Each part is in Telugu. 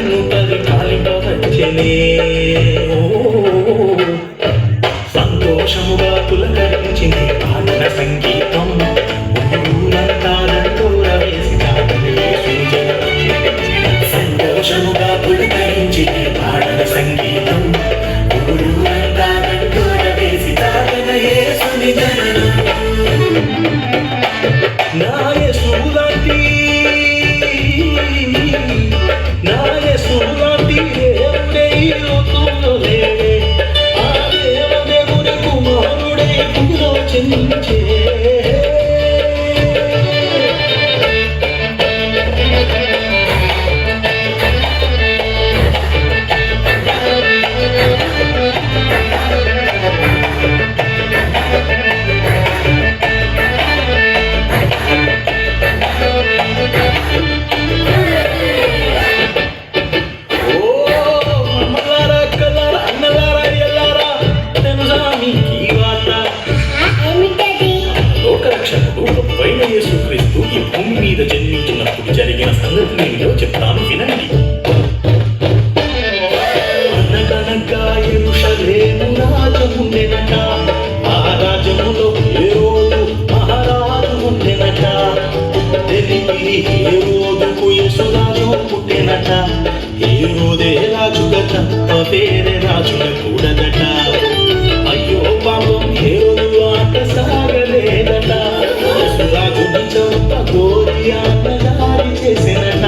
నన్ను పరిపాలింపవచ్చనే. సంతోషముగా పులకరించింది పాడిన సంగీతం, ఊరంతా దండోర వేసి సంతోషముగా పులకరించింది పాడిన సంగీతం, ఊరంతా దండోర వేసి తాగిన యేసుని జననం. నా యేసులాంటి దేవుడే ఈ లోకంలో లేడే, ఆ దేవదేవుని కుమారుడే భూమిలో జన్మించే. యేసుక్రీస్తు ఈ భూమి మీద జన్మించినప్పుడు జరిగిన సంగతులు ఏమిటో చెప్తాను వినండి. అనగనగా యెరూషలేము రాజముండెనట, ఆ రాజములో హేరోదు మహారాజు ఉండెనట. తెలిపిరి హేరోదుకు యేసురాజు పుట్టెనట, హేరోదే రాజు గట వేరే రాజుల కూడదట. అయ్యో పాపం హేరోదు ఆట సాగలేదట, రాజుని చంప కోరి ఆటదారి చేసినట.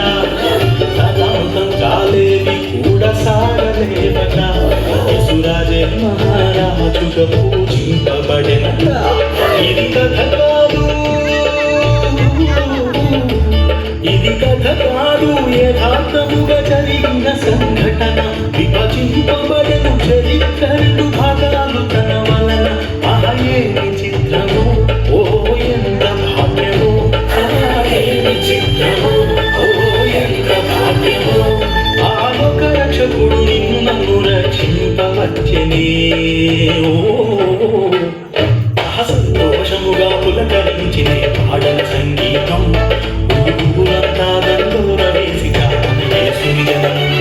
సదాంతం కాలేవి కూడా సాగలేవట, యేసురాజే మహారాజుగా పూజింపబడినట. ఇది కథ కాదు, ఇది కథ కాదు, యథార్థముగా జరిగిన సంఘటన. విభజింపబడను చరిత్ర రెండు భాగాలు తన వలన. ఆయేమి చిత్రము, ఓ ఎంత భాగ్యము, ఆయేమి చిత్రము, ఓ ఎంత భాగ్యము. ఆ ఒక రక్షకుడు నిన్ను నన్ను రక్షింపవచ్చనే. సంతోషముగా పులకరించిన పాడల సంగీతం, ఊరంతా దండోర వేసి యేసుని జననం.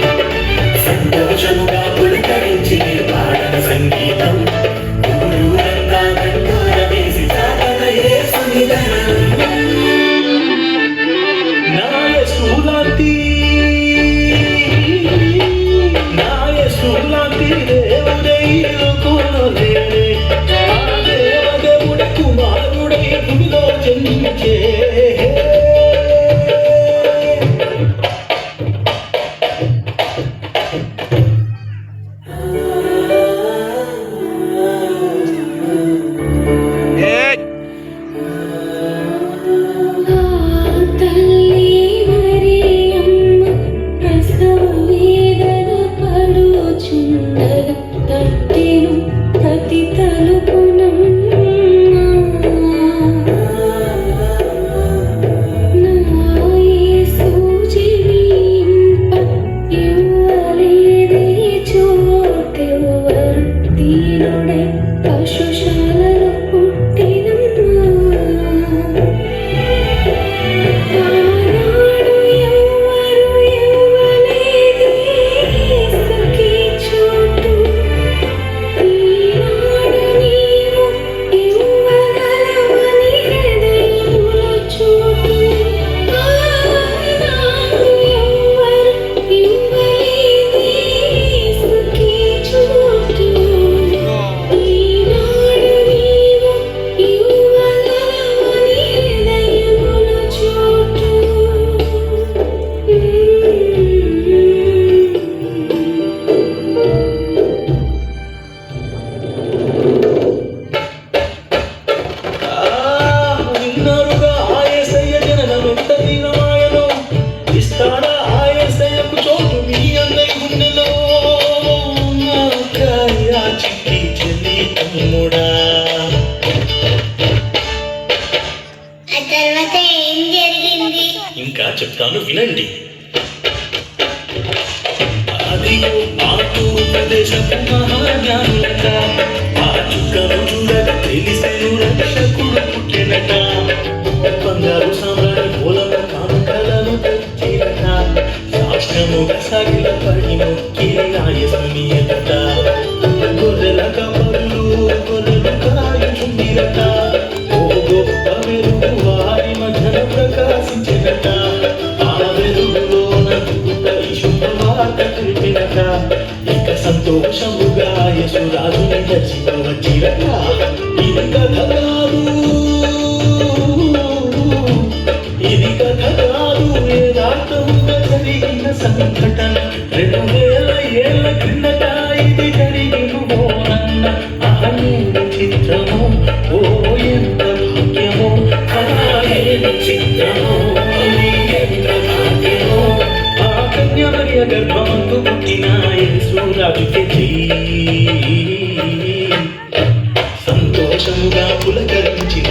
సంతోషముగా పులకరించిన పాడల సంగీతం, ఊరంతా దండోర వేసి యేసుని జననం. నా యేసులాంటి దేవుడే ఈ లోకంలో లేడే, ఆ దేవదేవుడి కుమారుడై భూమిలో జన్మించే. ఇంకా చెప్తాను వినండి. అదిగో ఆకు ప్రదేశపు మహాజ్ఞానులట, ఆ చుక్కను చూడక తెలిసెను రక్షకుడు పుట్టెనట. బంగారు సామ్రాణి మూలము కానుకలను తెచ్చినట, సాష్టముగా సాగిల పడి మొక్కి ఆయసుని ఎదుట గొర్రెల కబరులు గొర్రెలు కాయుచుండిరట ఓ గొప్ప వెలుగు వారి మధ్యన ప్రకాశించినట ఆ వెలుగులోన దూత ఈ శుభవార్త తెలిపినట ఇక సంతోషముగా యశురాజుని దర్శింప వచ్చిరట ఇది కథ కాదు ఇది కథ కాదు యథార్థముగా జరిగిన సంఘటన 2000 ఏళ్ల క్రిందట ఇది జరిగినుమోనన్న అహమూడు చిత్రము ఓ ఎంత భాగ్యమో అహమూడు చిత్రమో ఎంత భాగ్యమో ఆ కన్యమర్య గర్భమందు పుట్టిన యేసురాజుకి సంతోషముగా పులకరించిన